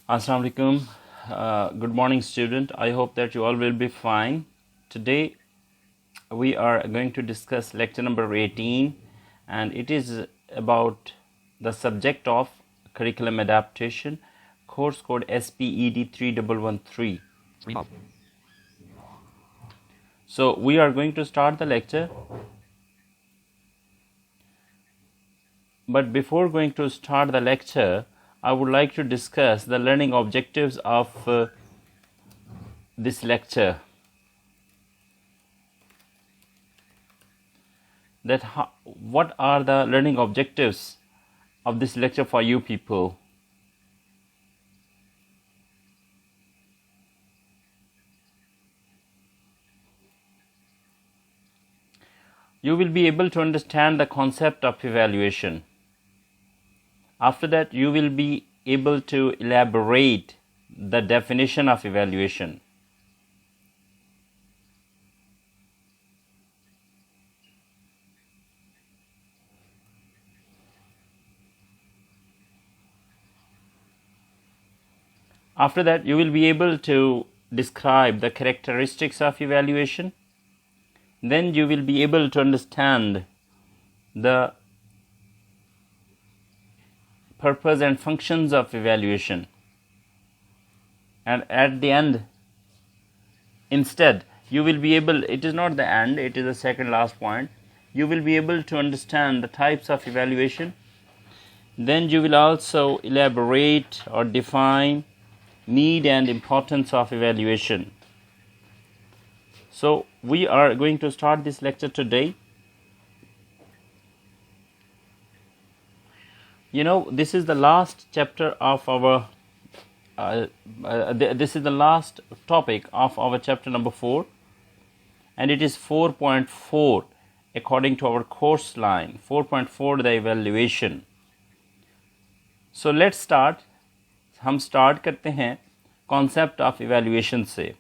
Assalamu alaikum. Good morning, student. I hope that you all will be fine. Today we are going to discuss lecture number 18, and it is about the subject of curriculum adaptation, course code SPED 3113. So we are going to start the lecture, but before going to start the lecture, I would like to discuss the learning objectives of this lecture. What are the learning objectives of this lecture for you people? You will be able to understand the concept of evaluation. After that, you will be able to elaborate the definition of evaluation. After that, you will be able to describe the characteristics of evaluation. Then you will be able to understand the purpose and functions of evaluation. And at the end, instead, you will be able, it is not the end, it is the second last point, you will be able to understand the types of evaluation. Then you will also elaborate or define need and importance of evaluation. So we are going to start this lecture today. You know, this is the last chapter of our this is the last topic of our chapter number 4, and it is 4.4 according to our course line. 4.4 the evaluation. So let's start. हम start करते हैं concept of evaluation से.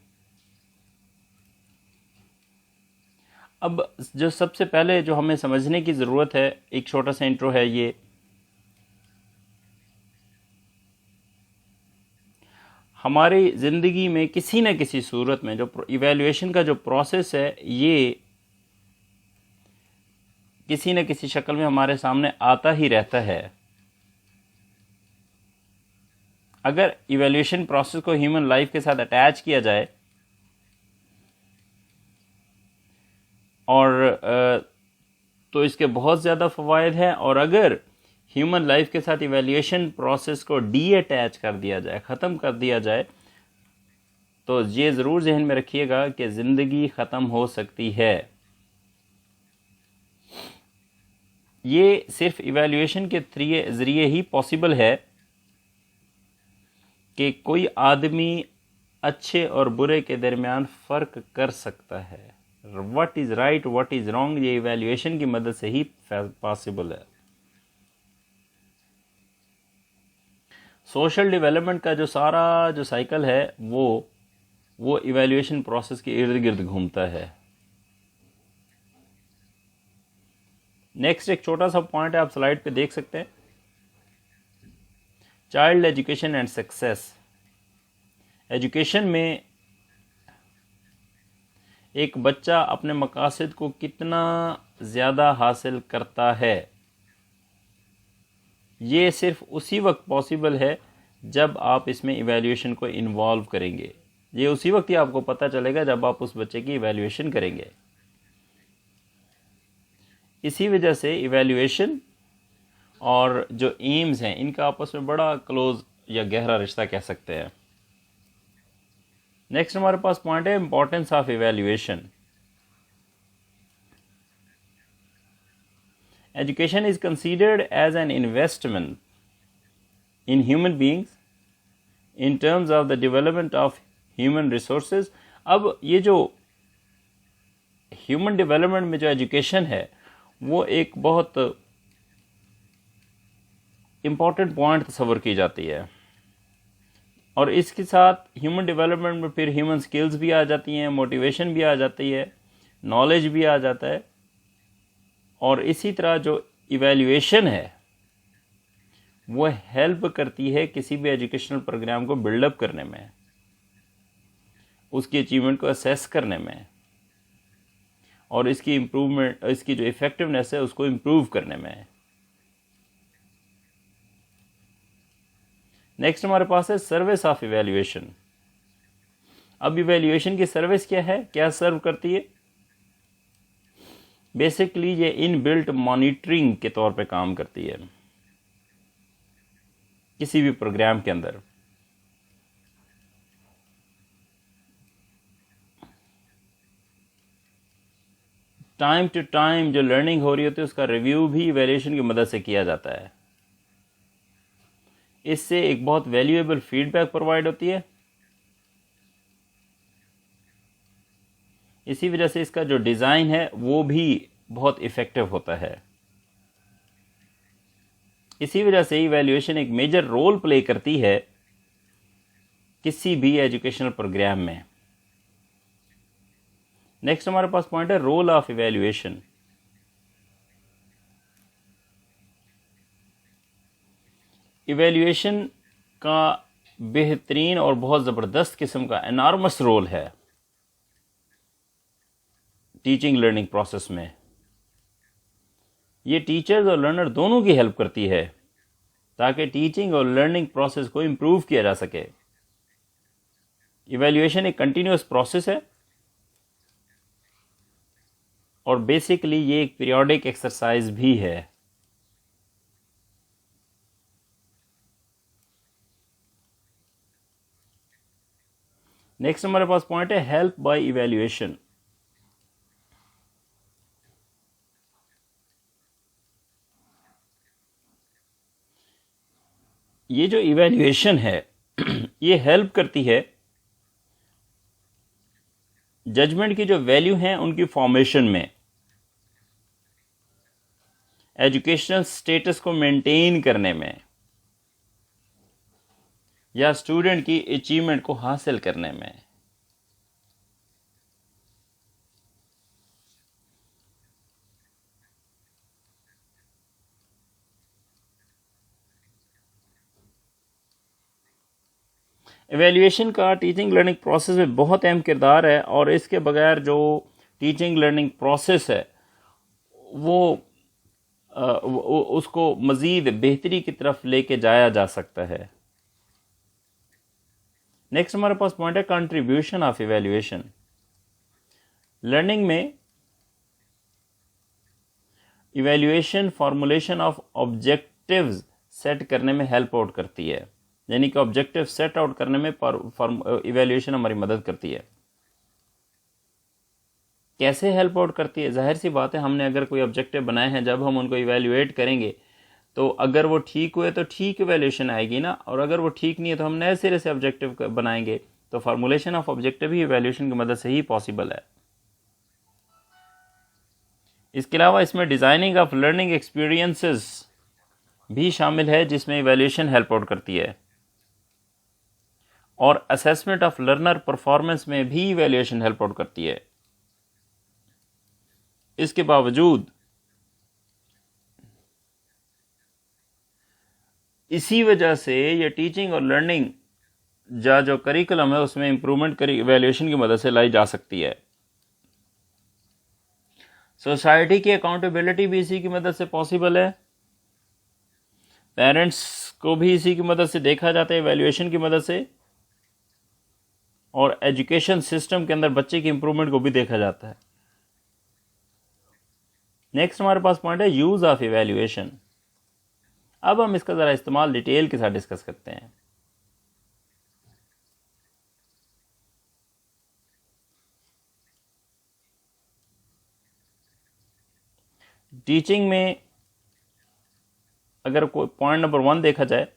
अब जो सबसे पहले जो हमें समझने की ज़रूरत है, एक छोटा सा इंट्रो है ये. हमारी ज़िंदगी में किसी न किसी सूरत में जो इवैल्यूएशन का जो प्रोसेस है, ये किसी न किसी शक्ल में हमारे सामने आता ही रहता है. अगर इवैल्यूएशन प्रोसेस को ह्यूमन लाइफ के साथ अटैच किया जाए और तो इसके बहुत ज़्यादा फ़वाइद हैं, और अगर ह्यूमन लाइफ के साथ इवैल्यूएशन प्रोसेस को डी अटैच कर दिया जाए, ख़त्म कर दिया जाए, तो ये ज़रूर जहन में रखिएगा कि ज़िंदगी ख़त्म हो सकती है. ये सिर्फ इवैल्यूएशन के ज़रिए ही पॉसिबल है कि कोई आदमी अच्छे और बुरे के दरमियान फ़र्क कर सकता है. What is right, what is wrong, ये इवैल्यूएशन की मदद से ही पॉसिबल है. सोशल डेवलपमेंट का जो सारा जो साइकिल है वो इवैल्यूएशन प्रोसेस के इर्द गिर्द घूमता है. नेक्स्ट एक छोटा सा पॉइंट है, आप स्लाइड पे देख सकते हैं. Child education and success. Education में एक बच्चा अपने मकासद को कितना ज़्यादा हासिल करता है, ये सिर्फ उसी वक्त पॉसिबल है जब आप इसमें इवैल्यूएशन को इन्वॉल्व करेंगे. ये उसी वक्त ही आपको पता चलेगा जब आप उस बच्चे की इवैल्यूएशन करेंगे. इसी वजह से इवैल्यूएशन और जो एम्स हैं, इनका आपस में बड़ा क्लोज या गहरा रिश्ता कह सकते हैं. नेक्स्ट हमारे पास पॉइंट है importance of evaluation. Education is considered as an investment in human beings in terms of the development of human resources. अब ये जो ह्यूमन डेवलपमेंट में जो एजुकेशन है, वो एक बहुत इम्पॉर्टेंट पॉइंट तस्वर की जाती है, और इसके साथ ह्यूमन डेवलपमेंट में फिर ह्यूमन स्किल्स भी आ जाती हैं, मोटिवेशन भी आ जाती है, नॉलेज भी आ जाता है. और इसी तरह जो इवैल्यूएशन है वो हेल्प करती है किसी भी एजुकेशनल प्रोग्राम को बिल्डअप करने में, उसकी अचीवमेंट को असेस करने में, और इसकी इम्प्रूवमेंट, इसकी जो इफेक्टिवनेस है उसको इम्प्रूव करने में। नेक्स्ट हमारे पास है सर्विस ऑफ इवैल्यूएशन। अब इवैल्यूएशन की सर्विस क्या है, क्या सर्व करती है? बेसिकली ये इनबिल्ट मॉनिटरिंग के तौर पे काम करती है किसी भी प्रोग्राम के अंदर। टाइम टू टाइम जो लर्निंग हो रही होती है उसका रिव्यू भी इवैल्यूएशन की मदद से किया जाता है। इससे एक बहुत वैल्यूएबल फीडबैक प्रोवाइड होती है। इसी वजह से इसका जो डिज़ाइन है वो भी बहुत इफ़ेक्टिव होता है। इसी वजह से इवैल्यूएशन एक मेजर रोल प्ले करती है किसी भी एजुकेशनल प्रोग्राम में। नेक्स्ट हमारे पास पॉइंट है रोल ऑफ इवैल्यूएशन। इवैल्यूएशन का बेहतरीन और बहुत ज़बरदस्त किस्म का एनॉर्मस रोल है टीचिंग लर्निंग प्रोसेस में। ये टीचर्स और लर्नर दोनों की हेल्प करती है ताकि टीचिंग और लर्निंग प्रोसेस को इम्प्रूव किया जा सके। इवैल्यूएशन एक कंटिन्यूअस प्रोसेस है और बेसिकली ये एक पीरियोडिक एक्सरसाइज भी है। नेक्स्ट हमारे पास पॉइंट है हेल्प बाय इवैल्यूएशन। ये जो इवैल्यूएशन है ये हेल्प करती है जजमेंट की जो वैल्यू है उनकी फॉर्मेशन में, एजुकेशनल स्टेटस को मेंटेन करने में, या स्टूडेंट की अचीवमेंट को हासिल करने में। एवेल्यूएशन का टीचिंग लर्निंग प्रोसेस में बहुत अहम किरदार है और इसके बगैर जो टीचिंग लर्निंग प्रोसेस है वो उसको मज़ीद बेहतरी की तरफ लेके जाया जा सकता है। नेक्स्ट हमारे पास पॉइंट है कंट्रीब्यूशन ऑफ इवैल्यूएशन। लर्निंग में evaluation formulation of objectives set करने में हेल्प आउट करती है, यानी कि ऑब्जेक्टिव सेट आउट करने में इवैल्यूएशन हमारी मदद करती है। कैसे हेल्प आउट करती है? जाहिर सी बात है, हमने अगर कोई ऑब्जेक्टिव बनाए हैं, जब हम उनको इवैल्यूएट करेंगे तो अगर वो ठीक हुए तो ठीक इवैल्यूएशन आएगी ना, और अगर वो ठीक नहीं है तो हम नए सिरे से ऑब्जेक्टिव बनाएंगे। तो formulation of objective he evaluation की मदद से ही पॉसिबल है। इसके अलावा इसमें डिज़ाइनिंग ऑफ लर्निंग एक्सपीरियंसेस भी शामिल है जिसमें इवैल्यूएशन हेल्प आउट करती है, और असेसमेंट ऑफ लर्नर परफॉर्मेंस में भी इवैल्यूएशन हेल्प आउट करती है। इसके बावजूद इसी वजह से ये टीचिंग और लर्निंग जो करिकुलम है उसमें इंप्रूवमेंट इवैल्यूएशन की मदद से लाई जा सकती है। सोसाइटी की अकाउंटेबिलिटी भी इसी की मदद से पॉसिबल है। पेरेंट्स को भी इसी की मदद से देखा जाता है, इवैल्यूएशन की मदद से, और एजुकेशन सिस्टम के अंदर बच्चे की इंप्रूवमेंट को भी देखा जाता है। नेक्स्ट हमारे पास पॉइंट है यूज ऑफ इवैल्यूएशन। अब हम इसका जरा इस्तेमाल डिटेल के साथ डिस्कस करते हैं। टीचिंग में अगर कोई पॉइंट नंबर 1 देखा जाए,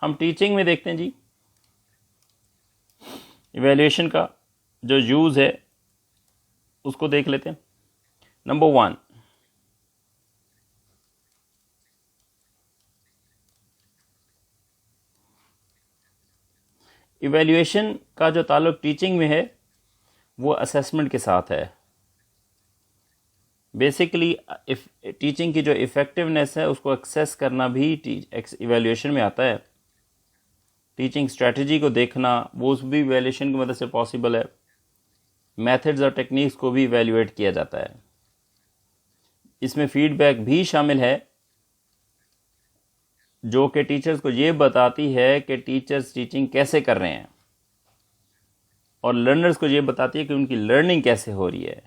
हम टीचिंग में देखते हैं जी, इवैल्यूएशन का जो यूज है उसको देख लेते हैं। नंबर 1, इवैल्यूएशन का जो ताल्लुक टीचिंग में है वो असेसमेंट के साथ है। बेसिकली टीचिंग की जो इफ़ेक्टिवनेस है उसको एक्सेस करना भी इवैल्यूएशन में आता है। टीचिंग स्ट्रेटजी को देखना वो उस भी इवैल्यूएशन की मदद से पॉसिबल है। मेथड्स और टेक्निक्स को भी इवैल्यूएट किया जाता है। इसमें फीडबैक भी शामिल है जो कि टीचर्स को ये बताती है कि टीचर्स टीचिंग कैसे कर रहे हैं, और लर्नर्स को ये बताती है कि उनकी लर्निंग कैसे हो रही है।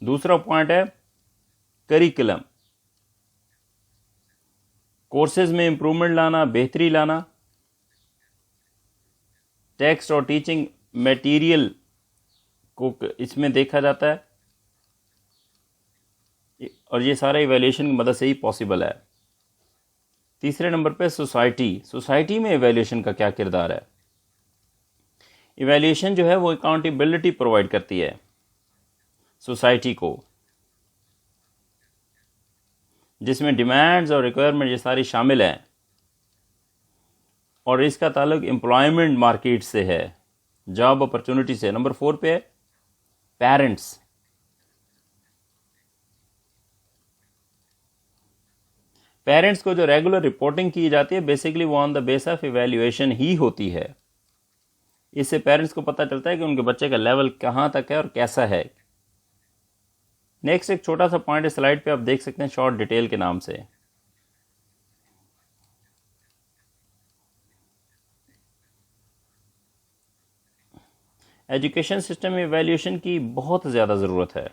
दूसरा पॉइंट है करिकुलम, कोर्सेज में इंप्रूवमेंट लाना, बेहतरी लाना। टेक्स्ट और टीचिंग मटेरियल को इसमें देखा जाता है, और ये सारा इवैल्यूएशन की मदद से ही पॉसिबल है। तीसरे नंबर पे सोसाइटी में इवैल्यूएशन का क्या किरदार है। इवैल्यूएशन जो है वो अकाउंटेबिलिटी प्रोवाइड करती है सोसाइटी को, जिसमें डिमांड्स और रिक्वायरमेंट ये सारी शामिल हैं, और इसका ताल्लुक एम्प्लॉयमेंट मार्केट से है, जॉब अपॉर्चुनिटी से। नंबर 4 पे है पेरेंट्स। पेरेंट्स को जो रेगुलर रिपोर्टिंग की जाती है बेसिकली वो on the base of evaluation ही होती है। इससे पेरेंट्स को पता चलता है कि उनके बच्चे का लेवल कहाँ तक है और कैसा है। नेक्स्ट एक छोटा सा पॉइंट है स्लाइड पे, आप देख सकते हैं शॉर्ट डिटेल के नाम से। एजुकेशन सिस्टम में इवैल्यूएशन की बहुत ज़्यादा ज़रूरत है।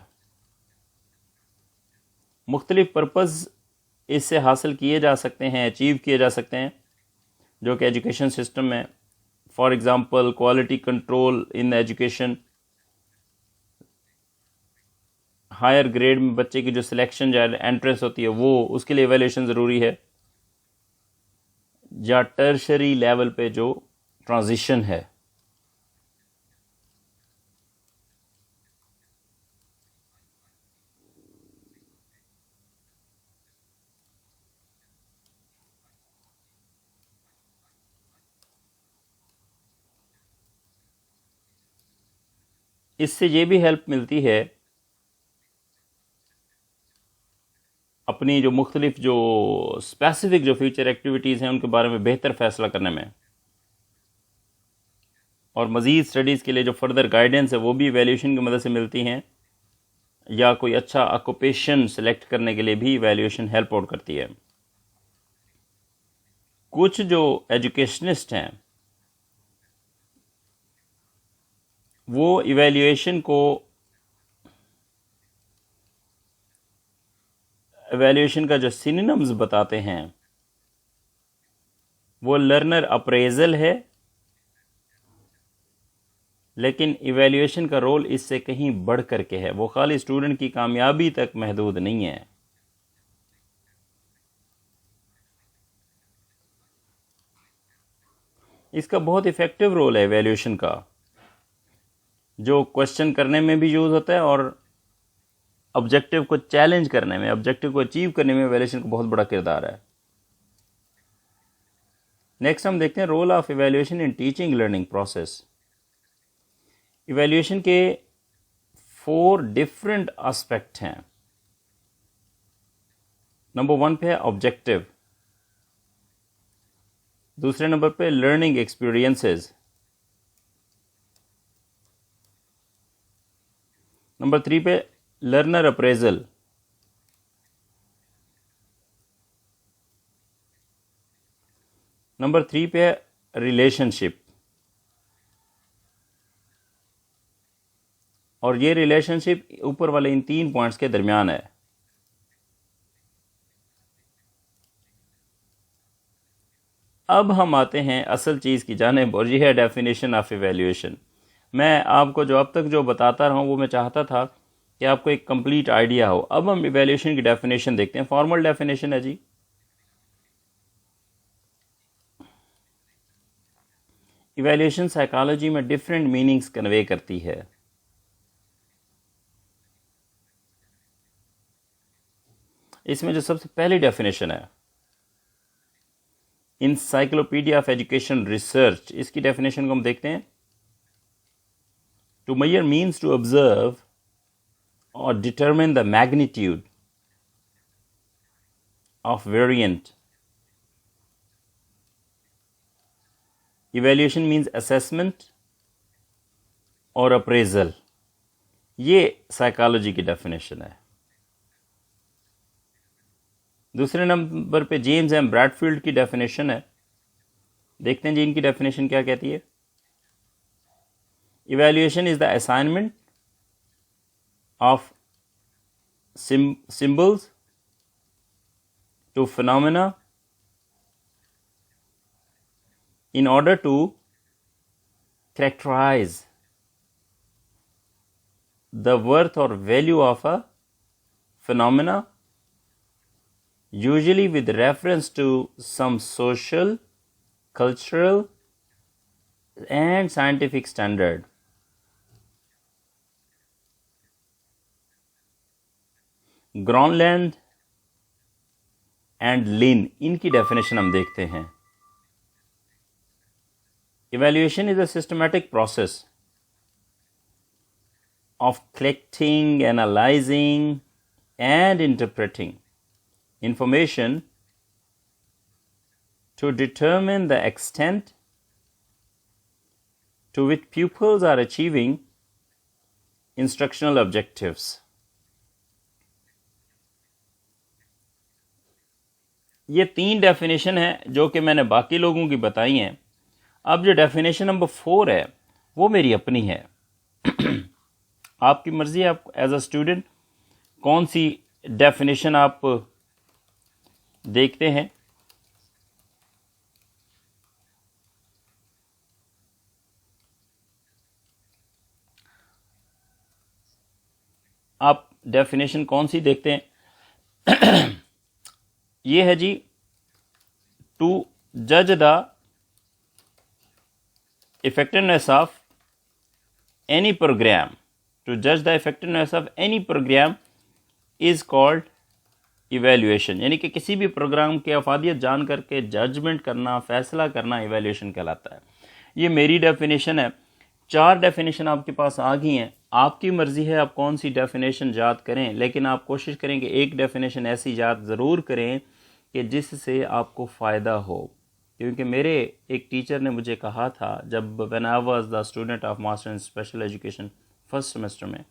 मुख्तलिफ पर्पज़ इससे हासिल किए जा सकते हैं, अचीव किए जा सकते हैं, जो कि एजुकेशन सिस्टम में, for example quality control in education, higher grade में बच्चे की जो सिलेक्शन या एंट्रेंस होती है वो, उसके लिए इवैल्यूएशन ज़रूरी है, या टर्शरी लेवल पे जो ट्रांजिशन है। इससे ये भी हेल्प मिलती है अपनी जो मुख्तलिफ जो स्पेसिफिक जो फ्यूचर एक्टिविटीज़ हैं उनके बारे में बेहतर फैसला करने में, और मज़ीद स्टडीज़ के लिए जो फर्दर गाइडेंस है वो भी इवैल्यूएशन की मदद से मिलती हैं, या कोई अच्छा ऑक्यूपेशन सेलेक्ट करने के लिए भी इवैल्यूएशन हेल्प आउट करती है। कुछ जो एजुकेशनिस्ट हैं वो इवैल्यूएशन का जो सिनोनिम्स बताते हैं वो लर्नर अप्रेजल है, लेकिन इवैल्यूएशन का रोल इससे कहीं बढ़ करके है। वो खाली स्टूडेंट की कामयाबी तक महदूद नहीं है। इसका बहुत इफ़ेक्टिव रोल है इवैल्यूएशन का, जो क्वेश्चन करने में भी यूज़ होता है, और ऑब्जेक्टिव को चैलेंज करने में, ऑब्जेक्टिव को अचीव करने में इवैल्यूएशन का बहुत बड़ा किरदार है। नेक्स्ट हम देखते हैं role of evaluation in teaching learning process. Evaluation के 4 डिफरेंट एस्पेक्ट हैं। नंबर 1 पे है ऑब्जेक्टिव, दूसरे नंबर पे लर्निंग एक्सपीरियंसेस, नंबर 3 पे लर्नर अप्रेजल, नंबर 3 पे है रिलेशनशिप, और ये रिलेशनशिप ऊपर वाले इन 3 पॉइंट्स के दरमियान है। अब हम आते हैं असल चीज़ की जानिब, और ये है डेफिनेशन ऑफ इवैल्यूएशन। मैं आपको जो अब तक जो बताता रहा हूँ वो मैं चाहता था कि आपको एक कंप्लीट आइडिया हो। अब हम इवैल्यूएशन की डेफिनेशन देखते हैं। फॉर्मल डेफिनेशन है जी, इवैल्यूएशन साइकोलॉजी में डिफरेंट मीनिंग्स कन्वे करती है। इसमें जो सबसे पहली डेफिनेशन है इंसाइक्लोपीडिया ऑफ एजुकेशन रिसर्च, इसकी डेफिनेशन को हम देखते हैं। To measure means to observe or determine the magnitude of variant. Evaluation means assessment और appraisal. ये साइकोलॉजी की डेफिनेशन है. दूसरे नंबर पे जेम्स एम ब्रैडफील्ड की डेफिनेशन है. देखते हैं जी इनकी डेफिनेशन क्या कहती है. Evaluation is the assignment of symbols to phenomena in order to characterize the worth or value of a phenomena, usually with reference to some social, cultural and scientific standard. Gronlund and Linn, इनकी definition हम देखते हैं. Evaluation is a systematic process of collecting, analysing and interpreting information to determine the extent to which pupils are achieving instructional objectives. ये 3 definition है जो कि मैंने बाकी लोगों की बताई हैं. अब जो डेफिनेशन नंबर 4 है वो मेरी अपनी है. आपकी मर्जी है आप एज अ स्टूडेंट कौन सी डेफिनेशन आप देखते हैं. आप डेफिनेशन कौन सी देखते हैं. ये है जी टू जज the effectiveness of any programme. To जज the effectiveness of any programme is called evaluation. यानी कि किसी भी प्रोग्राम की अफादियत जान करके जजमेंट करना, फैसला करना इवैल्यूएशन कहलाता है. ये मेरी डेफिनेशन है. 4 डेफिनेशन आपके पास आ गई हैं. आपकी मर्ज़ी है आप कौन सी डेफिनेशन याद करें, लेकिन आप कोशिश करें कि एक डेफिनेशन ऐसी याद ज़रूर करें कि जिससे आपको फ़ायदा हो. क्योंकि मेरे एक टीचर ने मुझे कहा था जब when I was the student of master in special education first semester में,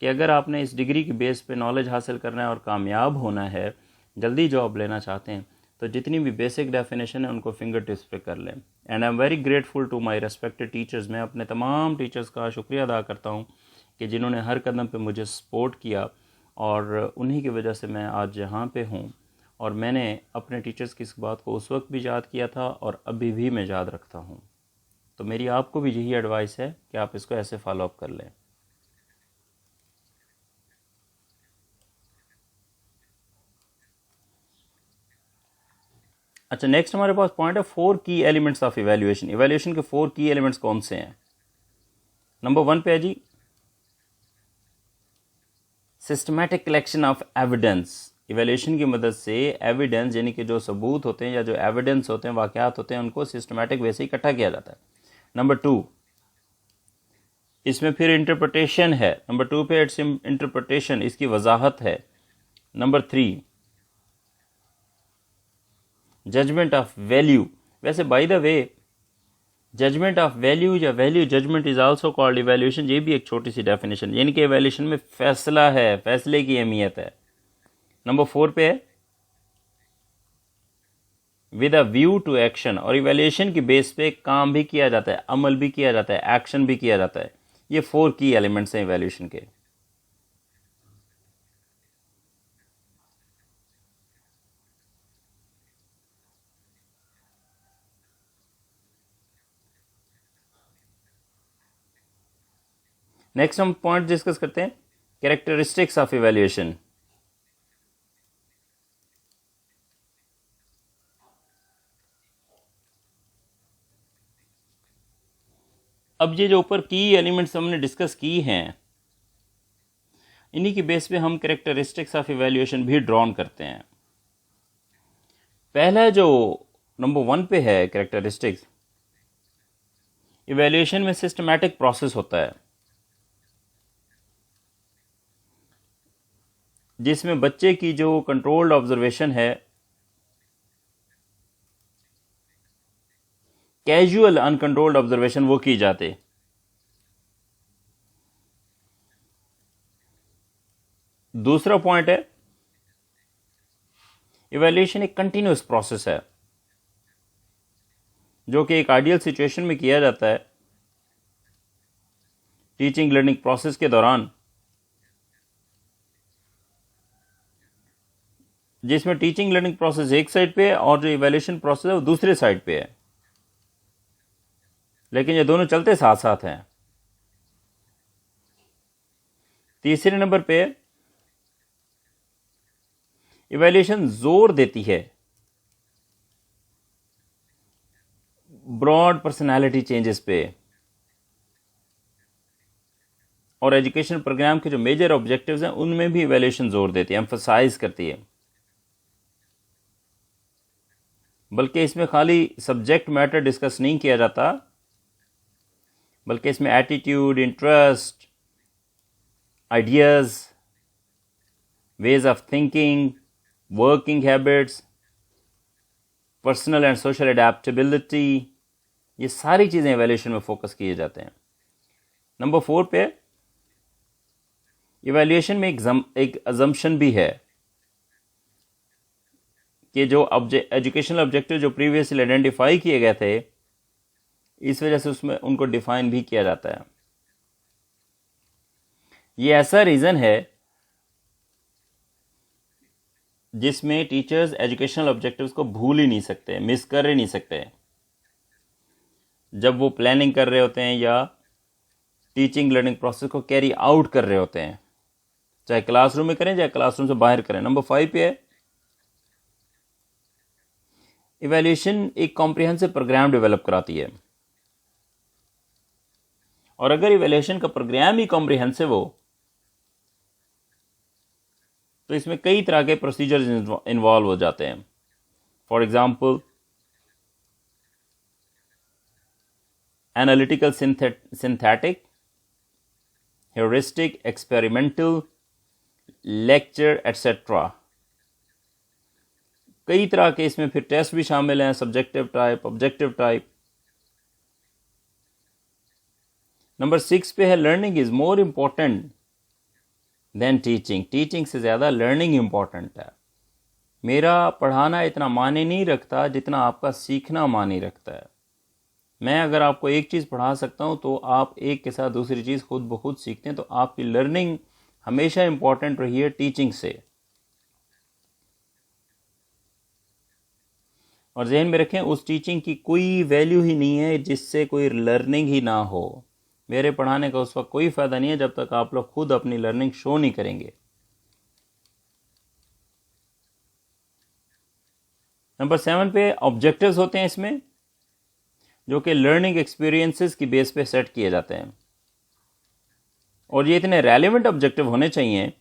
कि अगर आपने इस डिग्री की बेस पे नॉलेज हासिल करना है और कामयाब होना है, जल्दी जॉब लेना चाहते हैं, तो जितनी भी बेसिक डेफिनेशन है उनको फिंगर टिप्स पे कर लें. And I am very grateful to my respected teachers. मैं अपने तमाम टीचर्स का शुक्रिया अदा करता हूँ कि जिन्होंने हर कदम पे मुझे सपोर्ट किया, और उन्हीं की वजह से मैं आज यहाँ पे हूँ. और मैंने अपने टीचर्स की इस बात को उस वक्त भी याद किया था और अभी भी मैं याद रखता हूँ. तो मेरी आपको भी यही एडवाइस है कि आप इसको ऐसे फॉलो अप कर लें. अच्छा, नेक्स्ट हमारे पास पॉइंट है 4 की एलिमेंट्स ऑफ इवैल्यूएशन. इवैल्यूएशन के 4 की एलिमेंट्स कौन से हैं. नंबर 1 पे है जी systematic collection of evidence. Evaluation की मदद से एविडेंस यानी कि जो सबूत होते हैं या जो एविडेंस होते हैं, वाक़यात होते हैं, उनको सिस्टमैटिक वैसे ही इकट्ठा किया जाता है. नंबर 2 इसमें फिर इंटरप्रिटेशन है. नंबर 2 पे इट्स इंटरप्रिटेशन, इसकी वजाहत है. Number 3 judgement of value. वैसे by the way judgement of value या value judgement is also called evaluation. ये भी एक छोटी सी डेफिनेशन, यानी कि इवैल्यूएशन में फैसला है, फैसले की अहमियत है. नंबर 4 पे है with a view to action. और इवैल्यूएशन की बेस पे काम भी किया जाता है, अमल भी किया जाता है, एक्शन भी किया जाता है. ये 4 की एलिमेंट्स हैं इवैल्यूएशन के. नेक्स्ट हम पॉइंट डिस्कस करते हैं कैरेक्टरिस्टिक्स ऑफ इवैल्यूएशन. अब ये जो ऊपर की एलिमेंट्स हमने डिस्कस की हैं, इन्हीं की बेस पे हम कैरेक्टरिस्टिक्स ऑफ इवैल्यूएशन भी ड्रॉन करते हैं. पहला जो नंबर 1 पे है कैरेक्टरिस्टिक्स, इवैल्यूएशन में सिस्टमैटिक प्रोसेस होता है. जिसमें बच्चे की जो कंट्रोल्ड ऑब्जर्वेशन है, कैजुअल अनकंट्रोल्ड ऑब्जर्वेशन वो की जाते। दूसरा पॉइंट है, इवैल्यूएशन एक कंटिन्यूअस प्रोसेस है जो कि एक आइडियल सिचुएशन में किया जाता है टीचिंग लर्निंग प्रोसेस के दौरान, जिसमें टीचिंग लर्निंग प्रोसेस एक साइड पे है और जो इवैल्यूएशन प्रोसेस है वो दूसरे साइड पे है, लेकिन ये दोनों चलते साथ साथ हैं। तीसरे नंबर पे इवैल्यूएशन जोर देती है ब्रॉड पर्सनालिटी चेंजेस पे, और एजुकेशन प्रोग्राम के जो मेजर ऑब्जेक्टिव्स हैं उनमें भी इवैल्यूएशन जोर देती है, एम्फसाइज करती है। बल्कि इसमें खाली सब्जेक्ट मैटर डिस्कस नहीं किया जाता, बल्कि इसमें attitude, interest, ideas, ways of thinking, working habits, personal and social adaptability, ये सारी चीज़ें इवैल्यूएशन में फोकस किए जाते हैं। नंबर 4 पे इवैल्यूएशन में एक अजम्पशन भी है कि जो एजुकेशनल ऑब्जेक्टिव जो प्रीवियसली आइडेंटिफाई किए गए थे, इस वजह से उसमें उनको डिफाइन भी किया जाता है। ये ऐसा रीज़न है जिसमें टीचर्स एजुकेशनल ऑब्जेक्टिव्स को भूल ही नहीं सकते, मिस कर ही नहीं सकते जब वो प्लानिंग कर रहे होते हैं या टीचिंग लर्निंग प्रोसेस को कैरी आउट कर रहे होते हैं, चाहे क्लासरूम में करें चाहे क्लासरूम से बाहर करें। नंबर 5 पे है, इवैल्यूएशन एक कॉम्प्रिहेंसिव प्रोग्राम डेवलप कराती है, और अगर इवैल्यूएशन का प्रोग्राम ही कॉम्प्रिहेंसिव हो तो इसमें कई तरह के प्रोसीजर्स इन्वॉल्व हो जाते हैं। For example, analytical, synthetic, heuristic, experimental, lecture etcetera, कई तरह के इसमें फिर टेस्ट भी शामिल हैं, subjective type, objective type. Number 6 पे है, learning is more important than teaching. Teaching से ज़्यादा लर्निंग इम्पोर्टेंट है। मेरा पढ़ाना इतना मायने नहीं रखता जितना आपका सीखना मायने रखता है। मैं अगर आपको एक चीज़ पढ़ा सकता हूँ तो आप एक के साथ दूसरी चीज़ खुद ब खुद सीखते हैं, तो आपकी लर्निंग हमेशा इम्पोर्टेंट रही है टीचिंग से। और जहन में रखें, उस टीचिंग की कोई वैल्यू ही नहीं है जिससे कोई लर्निंग ही ना हो। मेरे पढ़ाने का उस वक्त कोई फ़ायदा नहीं है जब तक आप लोग खुद अपनी लर्निंग शो नहीं करेंगे। नंबर 7 पे ऑब्जेक्टिव्स होते हैं इसमें, जो कि लर्निंग एक्सपीरियंसेस की बेस पे सेट किए जाते हैं, और ये इतने रेलेवेंट ऑब्जेक्टिव होने चाहिए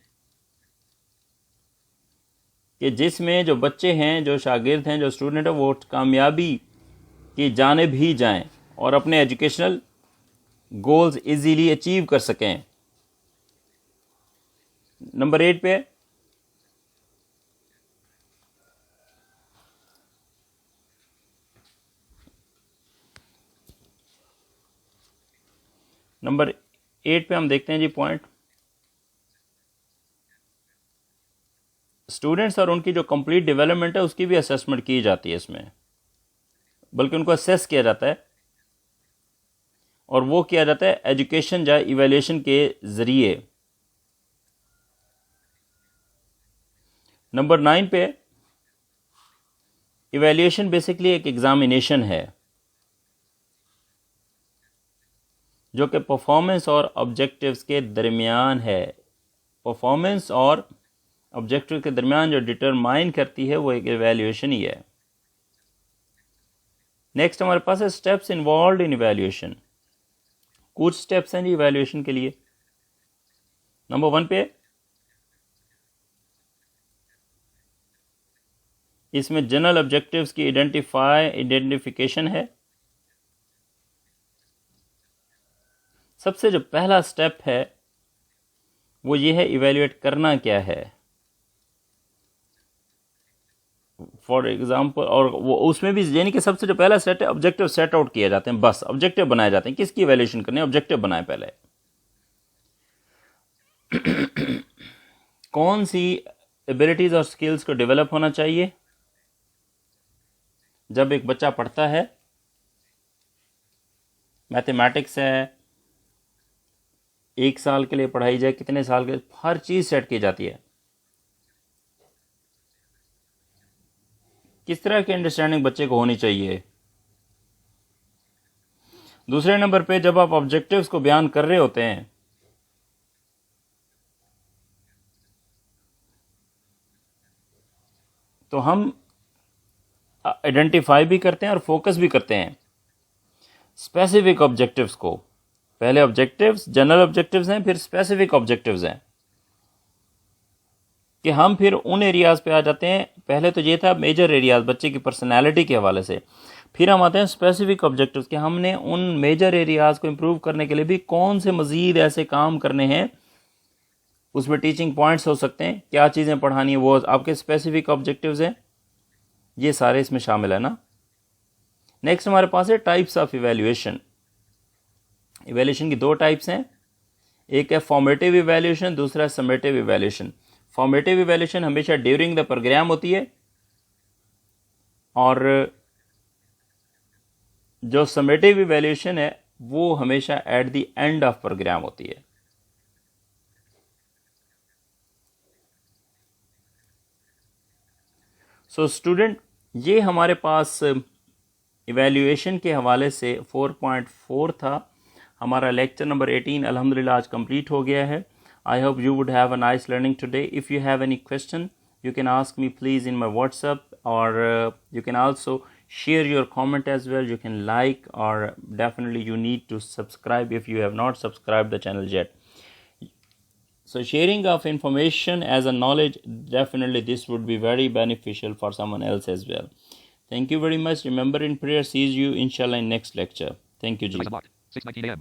कि जिसमें जो बच्चे हैं, जो शागिर्द हैं, जो स्टूडेंट हैं, वो कामयाबी की जानिब ही जाएं और अपने एजुकेशनल गोल्स इजीली अचीव कर सकें। नंबर 8 पे हम देखते हैं जी पॉइंट, स्टूडेंट्स और उनकी जो कंप्लीट डेवलपमेंट है उसकी भी असेसमेंट की जाती है इसमें, बल्कि उनको असेस किया जाता है, और वो किया जाता है एजुकेशन या इवैल्यूएशन के ज़रिए। नंबर 9 पे इवैल्यूएशन बेसिकली एक एग्जामिनेशन है जो कि परफॉर्मेंस और ऑब्जेक्टिव्स के दरमियान है। परफॉर्मेंस और ऑब्जेक्टिव के दरमियान जो डिटरमाइन करती है वो एक इवैल्यूएशन ही है। नेक्स्ट हमारे पास है स्टेप्स इन्वॉल्व इन इवैल्यूएशन। कुछ स्टेप्स हैं जी इवैल्यूएशन के लिए। नंबर 1 पे इसमें जनरल ऑब्जेक्टिव्स की आइडेंटिफिकेशन है। सबसे जो पहला स्टेप है वो ये है, इवैल्यूएट करना क्या है। फॉर एग्जांपल, और वो उसमें भी यानी कि सबसे जो पहला सेट है ऑब्जेक्टिव सेट आउट किए जाते हैं, बस ऑब्जेक्टिव बनाए जाते हैं, किसकी इवैल्यूएशन करनी है, ऑब्जेक्टिव बनाए पहले। कौन सी एबिलिटीज और स्किल्स को डेवलप होना चाहिए जब एक बच्चा पढ़ता है, मैथमेटिक्स है, 1 साल के लिए पढ़ाई जाए, कितने साल के, हर चीज सेट की जाती है। किस तरह की अंडरस्टैंडिंग बच्चे को होनी चाहिए। दूसरे नंबर पे जब आप ऑब्जेक्टिव्स को बयान कर रहे होते हैं तो हम आइडेंटिफाई भी करते हैं और फोकस भी करते हैं स्पेसिफिक ऑब्जेक्टिव्स को। पहले ऑब्जेक्टिव्स जनरल ऑब्जेक्टिव्स हैं, फिर स्पेसिफिक ऑब्जेक्टिव्स हैं, कि हम फिर उन एरियाज पे आ जाते हैं। पहले तो ये था मेजर एरियाज बच्चे की पर्सनैलिटी के हवाले से, फिर हम आते हैं स्पेसिफिक ऑब्जेक्टिव्स कि हमने उन मेजर एरियाज को इम्प्रूव करने के लिए भी कौन से मजीद ऐसे काम करने हैं, उसमें टीचिंग पॉइंट्स हो सकते हैं, क्या चीज़ें पढ़ानी है, वो आपके स्पेसिफिक ऑब्जेक्टिव्स हैं। ये सारे इसमें शामिल है ना। नेक्स्ट हमारे पास है टाइप्स ऑफ इवैल्यूएशन। इवैल्यूएशन की 2 टाइप्स हैं, एक है फॉर्मेटिव इवैल्यूएशन, दूसरा है समेटिव इवैल्यूएशन। फॉर्मेटिव इवैल्यूएशन हमेशा ड्यूरिंग द प्रोग्राम होती है, और जो समेटिव इवैल्यूएशन है वो हमेशा at the end of programme होती है। सो स्टूडेंट, ये हमारे पास इवैल्यूएशन के हवाले से 4.4 था। हमारा लेक्चर नंबर 18 अल्हम्दुलिल्लाह आज कंप्लीट हो गया है। I hope you would have a nice learning today. If you have any question you can ask me please in my WhatsApp, or you can also share your comment as well. You can like, or definitely you need to subscribe if you have not subscribed the channel yet. So sharing of information as a knowledge, definitely this would be very beneficial for someone else as well. Thank you very much. Remember in prayer, sees you inshallah in next lecture. Thank you ji. 6:19 a.m.